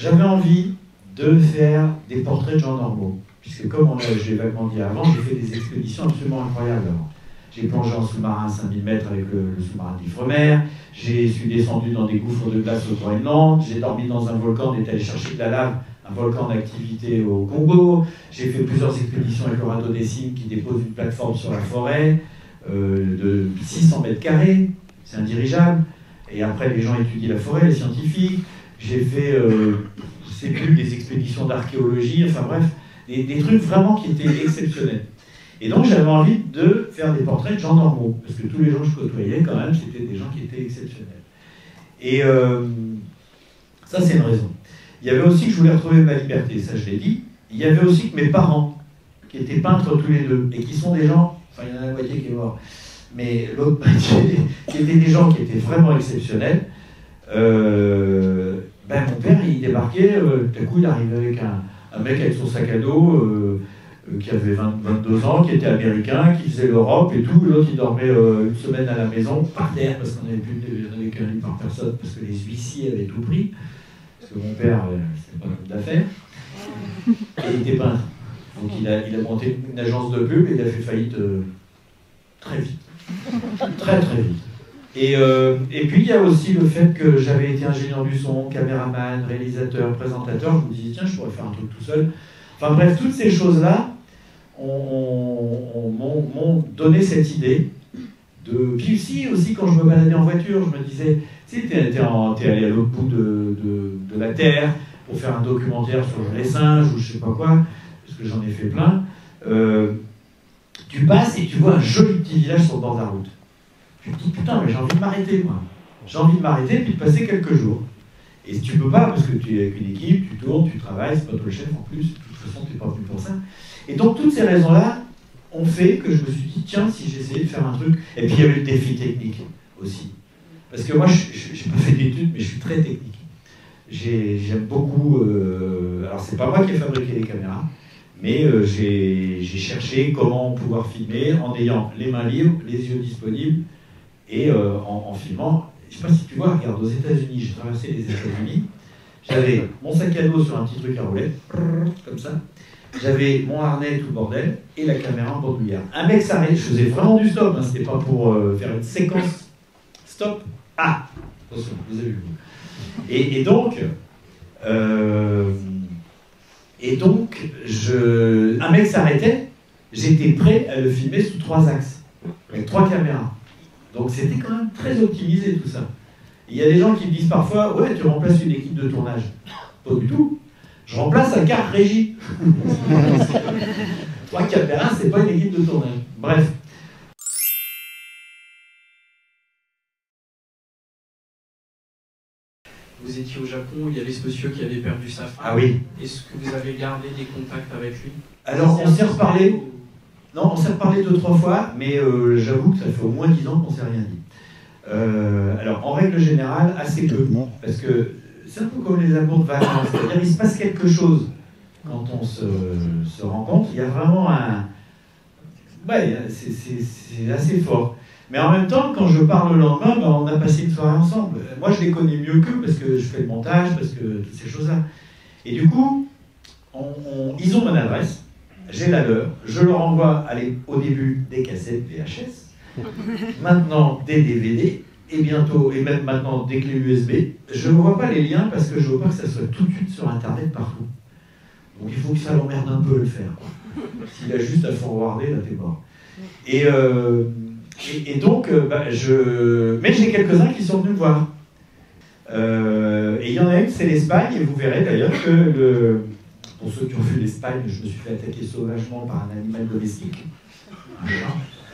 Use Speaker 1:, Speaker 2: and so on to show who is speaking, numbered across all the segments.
Speaker 1: j'avais envie de faire des portraits de gens normaux. Puisque comme je l'ai vaguement dit avant, j'ai fait des expéditions absolument incroyables avant. J'ai plongé en sous-marin à 5000 mètres avec le sous-marin d'Ifremer, je suis descendu dans des gouffres de glace au Groenland, j'ai dormi dans un volcan, on est allé chercher de la lave, un volcan d'activité au Congo, j'ai fait plusieurs expéditions avec le radeau des Cimes qui dépose une plateforme sur la forêt de 600 mètres carrés, c'est indirigeable, et après les gens étudient la forêt, les scientifiques, j'ai fait, je sais plus, des expéditions d'archéologie, enfin bref, des trucs vraiment qui étaient exceptionnels. Et donc j'avais envie de faire des portraits de gens normaux, parce que tous les gens que je côtoyais quand même, c'était des gens qui étaient exceptionnels. Et ça c'est une raison. Il y avait aussi que je voulais retrouver ma liberté, ça je l'ai dit. Il y avait aussi que mes parents, qui étaient peintres tous les deux, et qui sont des gens, enfin il y en a la moitié qui est mort, mais l'autre moitié, qui étaient des gens qui étaient vraiment exceptionnels. Mon père il débarquait, tout à coup il arrivait avec un mec avec son sac à dos, qui avait 22 ans, qui était américain, qui faisait l'Europe et tout. L'autre, il dormait une semaine à la maison, par terre, parce qu'on n'avait qu'un lit par personne, parce que les huissiers avaient tout pris. Parce que mon père, c'était pas un homme d'affaires. Et il était peintre. Donc il a monté une agence de pub et il a fait faillite très vite. Très très vite. Et puis il y a aussi le fait que j'avais été ingénieur du son, caméraman, réalisateur, présentateur. Je me disais, tiens, je pourrais faire un truc tout seul. Enfin bref, toutes ces choses-là m'ont donné cette idée de... Puis aussi, quand je me baladais en voiture, je me disais, tu sais, t'es allé à l'autre bout de la Terre pour faire un documentaire sur les singes ou je sais pas quoi, parce que j'en ai fait plein. Tu passes et tu vois un joli petit village sur le bord de la route. Je me dis, putain, mais j'ai envie de m'arrêter, moi. J'ai envie de m'arrêter et puis de passer quelques jours. Et si tu peux pas, parce que tu es avec une équipe, tu tournes, tu travailles, c'est pas toi le chef en plus, de toute façon, tu n'es pas venu pour ça. Et donc, toutes ces raisons-là ont fait que je me suis dit, tiens, si j'essayais de faire un truc. Et puis, il y avait le défi technique aussi. Parce que moi, je n'ai pas fait d'études, mais je suis très technique. J'aime beaucoup... alors, c'est pas moi qui ai fabriqué les caméras, mais j'ai cherché comment pouvoir filmer en ayant les mains libres, les yeux disponibles, et en filmant. Je ne sais pas si tu vois, regarde, aux États-Unis, j'ai traversé les États-Unis, j'avais mon sac à dos sur un petit truc à roulettes, comme ça, j'avais mon harnais tout le bordel, et la caméra en bandoulière. Un mec s'arrête, je faisais vraiment du stop, hein, c'était pas pour faire une séquence. Stop. Ah, attention, vous avez vu. Et donc, un mec s'arrêtait, j'étais prêt à le filmer sous 3 axes, avec 3 caméras. Donc c'était quand même très optimisé tout ça. Il y a des gens qui me disent parfois, ouais, tu remplaces une équipe de tournage. Pas du tout. Je remplace un quart régie. 3 caméras, c'est pas une équipe de tournage. Bref.
Speaker 2: Vous étiez au Japon, il y avait ce monsieur qui avait perdu sa femme.
Speaker 1: Ah oui.
Speaker 2: Est-ce que vous avez gardé des contacts avec lui?
Speaker 1: Alors, on s'est reparlé. Non, on s'est reparlé 2-3 fois, mais j'avoue que ça fait au moins 10 ans qu'on ne s'est rien dit. Alors, en règle générale, assez peu. Parce que c'est un peu comme les amours de vacances. C'est-à-dire, il se passe quelque chose quand on se rencontre. Il y a vraiment un... Ouais, c'est assez fort. Mais en même temps, quand je pars le lendemain, on a passé une soirée ensemble. Moi, je les connais mieux qu'eux parce que je fais le montage, parce que toutes ces choses-là. Et du coup, ils ont mon adresse. J'ai la leur, je leur envoie au début des cassettes VHS, maintenant des DVD, et bientôt, et même maintenant des clés USB. Je ne vois pas les liens parce que je ne veux pas que ça soit tout de suite sur Internet partout. Donc il faut que ça l'emmerde un peu de le faire. S'il a juste à forwarder, là t'es mort. Et donc, mais j'ai quelques-uns qui sont venus me voir. Et il y en a une, c'est l'Espagne, et vous verrez d'ailleurs que pour ceux qui ont vu l'Espagne, je me suis fait attaquer sauvagement par un animal domestique.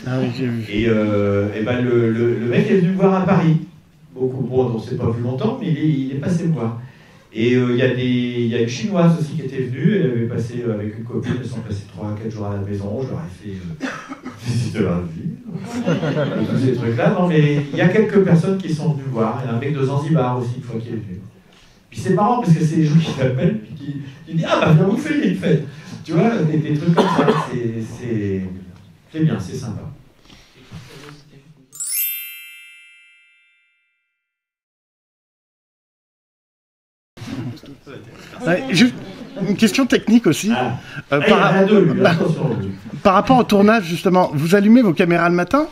Speaker 3: Ah oui, j'ai vu.
Speaker 1: Et le mec est venu me voir à Paris. Bon, on ne s'est pas vu longtemps, mais il est passé me voir. Et il y a une Chinoise aussi qui était venue, elle avait passé avec une copine, elles sont passées 3 à 4 jours à la maison, je leur ai fait visiter la vie, tous ces trucs-là. Non, mais il y a quelques personnes qui sont venues voir, il y a un mec de Zanzibar aussi, une fois qui est venu. Puis c'est marrant parce que c'est les gens qui t'appellent, puis qui disent « Ah bah viens vous faire une fête !» Tu vois, des trucs comme ça, c'est bien, c'est sympa.
Speaker 3: Ouais, juste une question technique aussi. Par rapport au tournage, justement, vous allumez vos caméras le matin?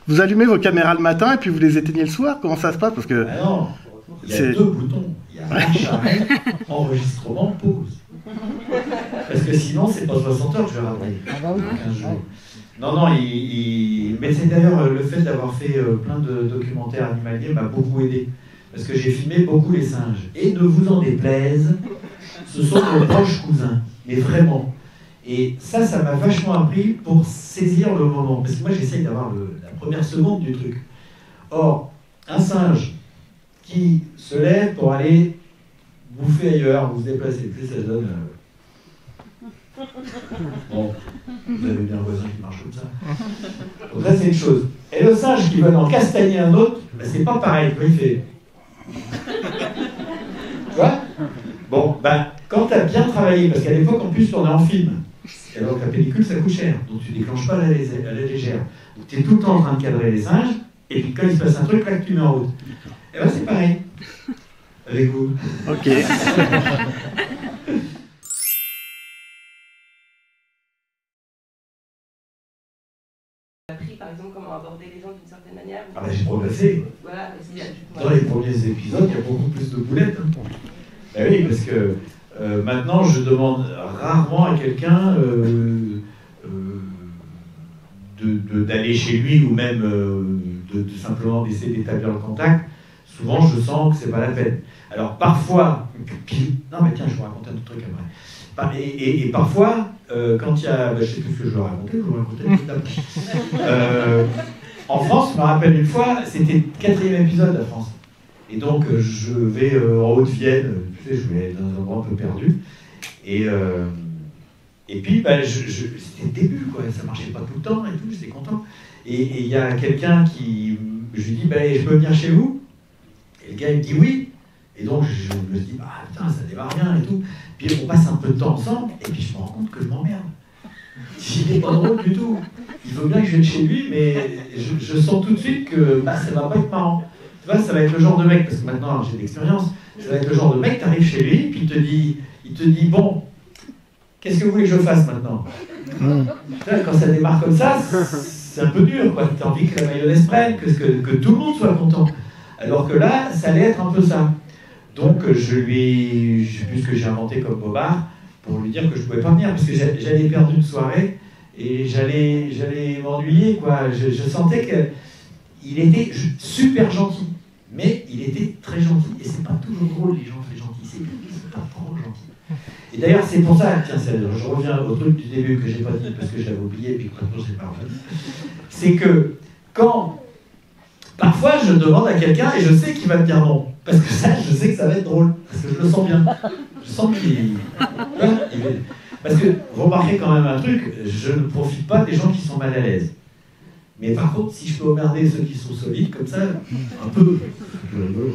Speaker 3: Vous allumez vos caméras le matin et puis vous les éteignez le soir? Comment ça se passe? Parce que
Speaker 1: non, il y a deux boutons. Il y a marche arrêt, enregistrement, pause. Parce que sinon, c'est pas 60 heures que je vais rattraper. 15 jours. Non, mais c'est d'ailleurs le fait d'avoir fait plein de documentaires animaliers m'a beaucoup aidé. Parce que j'ai filmé beaucoup les singes. Et ne vous en déplaise, ce sont nos proches cousins. Mais vraiment. Et ça m'a vachement appris pour saisir le moment. Parce que moi, j'essaye d'avoir la première seconde du truc. Or, un singe qui se lève pour aller bouffer ailleurs, vous déplacer, tu sais, ça donne... Bon, vous avez bien un voisin qui marche comme ça. Donc ça, c'est une chose. Et le singe qui va en castagner un autre, ben, c'est pas pareil. Il fait... Tu vois? Bon, ben, quand tu as bien travaillé, parce qu'à l'époque, en plus, on est en film. Alors que la pellicule, ça coûte cher. Donc tu déclenches pas à la légère. Donc tu es tout le temps en train de cadrer les singes, et puis quand il se passe un truc, là, que tu mets en route. Et ben c'est pareil. Avec vous.
Speaker 3: Ok.
Speaker 4: Appris, par exemple, comment aborder les gens d'une certaine manière.
Speaker 1: Ah ben j'ai progressé.
Speaker 4: Voilà,
Speaker 1: dans les premiers épisodes, il y a beaucoup plus de boulettes. Hein. Ben oui, parce que maintenant, je demande rarement à quelqu'un d'aller chez lui ou même de simplement d'essayer d'établir le contact. Souvent, je sens que c'est pas la peine. Alors parfois, non mais tiens, je vous raconte un autre truc après. Et parfois, quand il y a, je sais plus ce que je veux raconter, je vous raconter en France, je me rappelle une fois, c'était le 4e épisode de France. Et donc, je vais en Haute-Vienne, tu sais, je vais aller dans un endroit un peu perdu. Et puis, c'était le début, quoi. Ça marchait pas tout le temps et tout, j'étais content. Et il y a quelqu'un qui, je lui dis, je peux venir chez vous? Et le gars, il me dit oui. Et donc, je me dis, putain, ça démarre bien et tout. Puis on passe un peu de temps ensemble, et puis je me rends compte que je m'emmerde. Il n'est pas drôle du tout. Il veut bien que je vienne chez lui, mais je sens tout de suite que ça va pas être marrant. Tu vois, ça va être le genre de mec, parce que maintenant j'ai de l'expérience, ça va être le genre de mec, tu arrives chez lui, puis il te dit, bon, qu'est-ce que vous voulez que je fasse maintenant? Tu vois, quand ça démarre comme ça, c'est un peu dur, quoi. Tu as envie que la mayonnaise prenne, que tout le monde soit content. Alors que là, ça allait être un peu ça. Donc je sais plus ce que j'ai inventé comme bobard, pour lui dire que je ne pouvais pas venir, parce que j'allais perdre une soirée, et j'allais m'ennuyer, quoi. Je sentais qu'il était super gentil, mais il était très gentil, et c'est pas toujours drôle les gens très gentils, c'est pas trop gentil. Et d'ailleurs c'est pour ça, tiens, je reviens au truc du début que j'ai pas dit, parce que je l'avais oublié, puis que maintenant c'est pas revenu, c'est que quand parfois je demande à quelqu'un, et je sais qu'il va me dire non, parce que ça, je sais que ça va être drôle, parce que je le sens bien. Je sens qu'il... Parce que, vous remarquez quand même un truc, je ne profite pas des gens qui sont mal à l'aise. Mais par contre, si je peux emmerder ceux qui sont solides, comme ça, un peu, je rigole.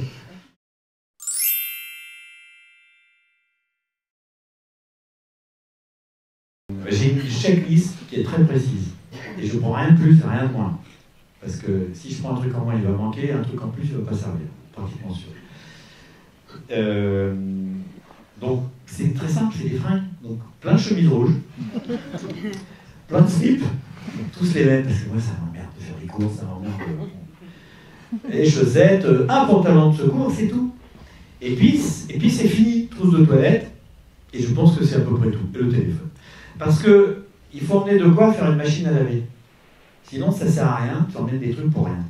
Speaker 1: J'ai une checklist qui est très précise. Et je ne prends rien de plus, rien de moins. Parce que si je prends un truc en moins, il va manquer, un truc en plus, il ne va pas servir. Pratiquement sûr. Donc c'est très simple, c'est des fringues. Donc plein de chemises rouges, plein de slips, tous les mêmes, parce que moi ça m'emmerde de faire des courses, ça m'emmerde. Les chaussettes, un pantalon de secours, c'est tout. Et puis c'est fini, trousse de toilette, et je pense que c'est à peu près tout, et le téléphone. Parce que il faut emmener de quoi faire une machine à laver. Sinon ça sert à rien, tu emmènes des trucs pour rien.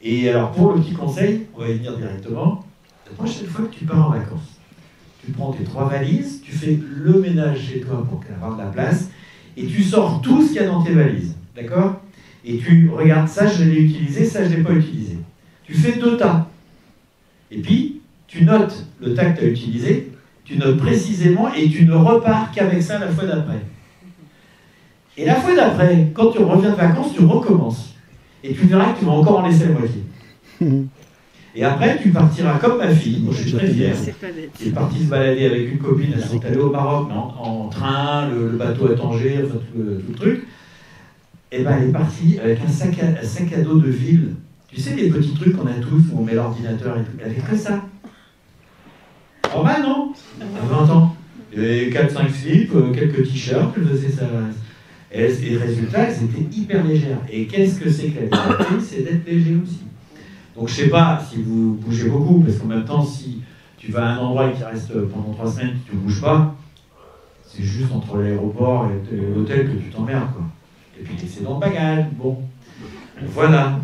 Speaker 1: Et alors, pour le petit conseil, on va y venir directement. La prochaine fois que tu pars en vacances, tu prends tes 3 valises, tu fais le ménage chez toi pour avoir de la place, et tu sors tout ce qu'il y a dans tes valises, d'accord? Et tu regardes, ça je l'ai utilisé, ça je ne l'ai pas utilisé. Tu fais 2 tas. Et puis, tu notes le tas que tu as utilisé, tu notes précisément, et tu ne repars qu'avec ça la fois d'après. Et la fois d'après, quand tu reviens de vacances, tu recommences. Et tu verras que tu vas encore en laisser la moitié. Et après, tu partiras comme ma fille, moi je suis très fier, qui est partie se balader avec une copine, elles sont allées au Maroc, en train, le bateau à Tanger, enfin tout le truc. Et ben elle est partie avec un sac à dos de ville. Tu sais, les petits trucs qu'on a tous, où on met l'ordinateur et tout, avec que ça. Pas mal, non? À 20 ans. Et 4-5 slips, quelques t-shirts, je faisais ça. Et résultat, elles étaient hyper légères. Et qu'est-ce que c'est que la liberté? C'est d'être léger aussi. Donc je sais pas si vous bougez beaucoup, parce qu'en même temps, si tu vas à un endroit et qu'il reste pendant 3 semaines, tu ne bouges pas, c'est juste entre l'aéroport et l'hôtel que tu t'emmerdes, quoi. Et puis c'est dans le bagage, bon. Voilà.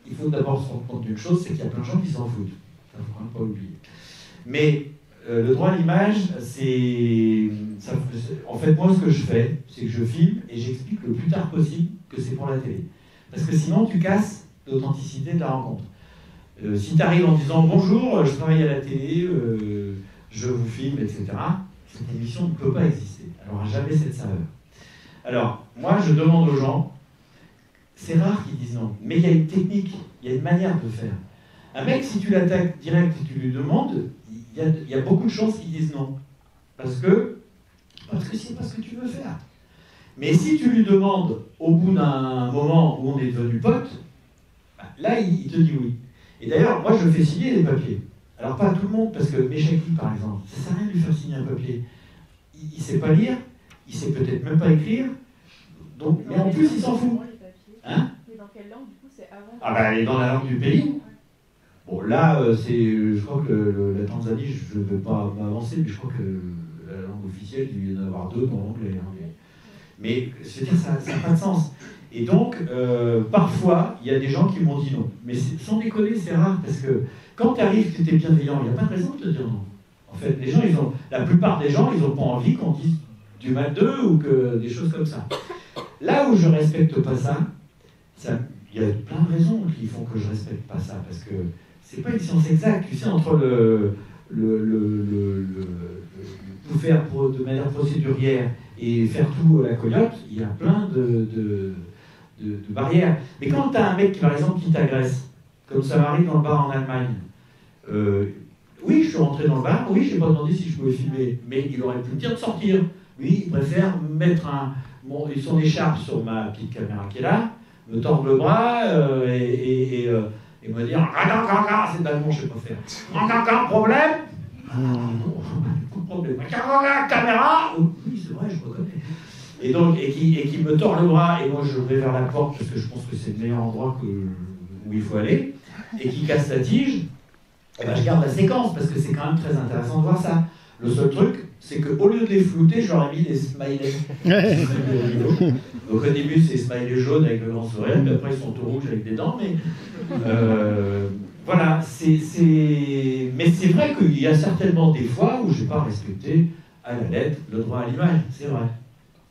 Speaker 1: Il faut d'abord se rendre compte d'une chose, c'est qu'il y a plein de gens qui s'en foutent. Ça, il ne faut quand même pas oublier. Mais le droit à l'image, en fait, moi, ce que je fais, c'est que je filme et j'explique le plus tard possible que c'est pour la télé. Parce que sinon, tu casses l'authenticité de la rencontre. Si tu arrives en disant « Bonjour, je travaille à la télé, je vous filme, etc. », cette émission ne peut pas exister. Elle n'aura jamais cette saveur. Alors, moi, je demande aux gens, c'est rare qu'ils disent non, mais il y a une technique, il y a une manière de faire. Un mec, si tu l'attaques direct et tu lui demandes, il y a beaucoup de chances qu'ils disent non. Parce que c'est pas ce que tu veux faire. Mais si tu lui demandes, au bout d'un moment où on est devenu pote, là, il te dit oui. Et d'ailleurs, moi, je fais signer les papiers. Alors, pas à tout le monde, parce que Méchaki, par exemple, ça sert à rien de lui faire signer un papier. Il sait pas lire, il sait peut-être même pas écrire, donc, mais en plus, il s'en fout. Hein?
Speaker 5: Mais dans quelle langue, du coup, c'est avant?
Speaker 1: Ah bah, elle est dans la langue du pays. Bon, là, je crois que la Tanzanie, je ne vais pas m'avancer, mais je crois que la langue officielle, il y en a avoir 2 dans l'anglais. Hein. Mais, c'est-à-dire, ça n'a pas de sens. Et donc, parfois, il y a des gens qui m'ont dit non. Mais sans déconner, c'est rare, parce que quand tu arrives, tu es bienveillant, il n'y a pas de raison de te dire non. En fait, les gens, la plupart des gens, ils n'ont pas envie qu'on dise du mal d'eux ou que des choses comme ça. Là où je ne respecte pas ça, il y a plein de raisons qui font que je ne respecte pas ça, parce que c'est pas une science exacte. Tu sais, entre tout faire de manière procédurière et faire tout à la coyote, il y a plein de barrières. Mais quand tu as un mec, par exemple, qui t'agresse, comme ça m'arrive dans le bar en Allemagne, oui, je suis rentré dans le bar, oui, je n'ai pas demandé si je pouvais filmer, mais il aurait pu me dire de sortir. Oui, il préfère mettre son écharpe sur ma petite caméra qui est là, me tordre le bras et me dire « c'est allemand, je ne sais pas faire. Problème ?» Non, pas de problème. « Caméra ?» Oui, c'est vrai, je reconnais. Et donc, et qui me tord le bras, et moi je vais vers la porte, parce que je pense que c'est le meilleur endroit où il faut aller, et qui casse la tige, et ben je garde la séquence, parce que c'est quand même très intéressant de voir ça. Le seul truc, c'est qu'au lieu de les flouter, j'aurais mis des smileys. Donc au début, c'est smileys jaunes avec le grand sourire, puis après ils sont tout rouges avec des dents, mais voilà, mais c'est vrai qu'il y a certainement des fois où je n'ai pas respecté à la lettre le droit à l'image, c'est vrai.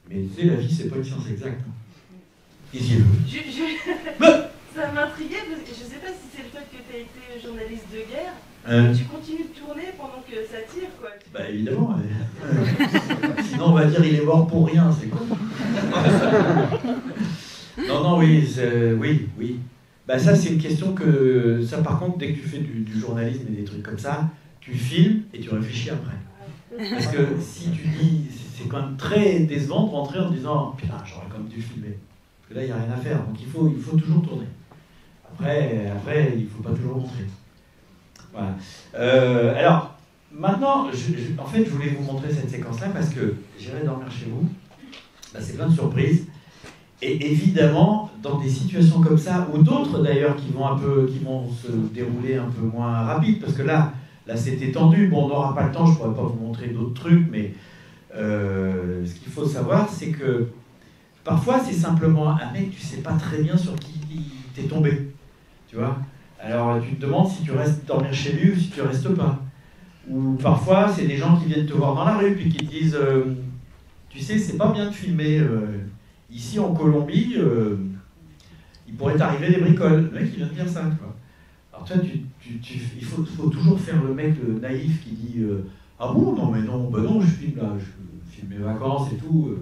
Speaker 1: Mais tu sais, la vie, c'est pas une science exacte. Ici.
Speaker 4: Ça m'intriguait, parce que je sais pas si c'est le fait que tu as été journaliste de guerre. Tu continues de tourner pendant que ça tire, quoi.
Speaker 1: Bah évidemment. Sinon, on va dire il est mort pour rien, c'est quoi. Non, oui. Bah ça, c'est une question que... Ça, par contre, dès que tu fais du journalisme et des trucs comme ça, tu filmes et tu réfléchis après. Parce que si tu dis... C'est quand même très décevant de rentrer en disant « Putain, j'aurais quand même dû filmer. » Parce que là, il n'y a rien à faire. Donc il faut toujours tourner. Après, il ne faut pas toujours montrer. Voilà. Alors, maintenant, en fait, je voulais vous montrer cette séquence-là parce que j'irai dormir chez vous. Là, c'est plein de surprises. Et évidemment, dans des situations comme ça, ou d'autres d'ailleurs qui vont se dérouler un peu moins rapide, parce que là c'était tendu. Bon, on n'aura pas le temps, je ne pourrais pas vous montrer d'autres trucs, mais ce qu'il faut savoir, c'est que parfois, c'est simplement un mec, tu ne sais pas très bien sur qui t'es tombé. Tu vois ? Alors, tu te demandes si tu restes dormir chez lui ou si tu restes pas. Ou parfois, c'est des gens qui viennent te voir dans la rue, puis qui te disent tu sais, c'est pas bien de filmer. Ici, en Colombie, il pourrait t'arriver des bricoles. Le mec, il vient de dire ça. Quoi. Alors, toi, il faut toujours faire le mec naïf qui dit ah bon, non, mais non, bah non, je filme là, je filme mes vacances et tout.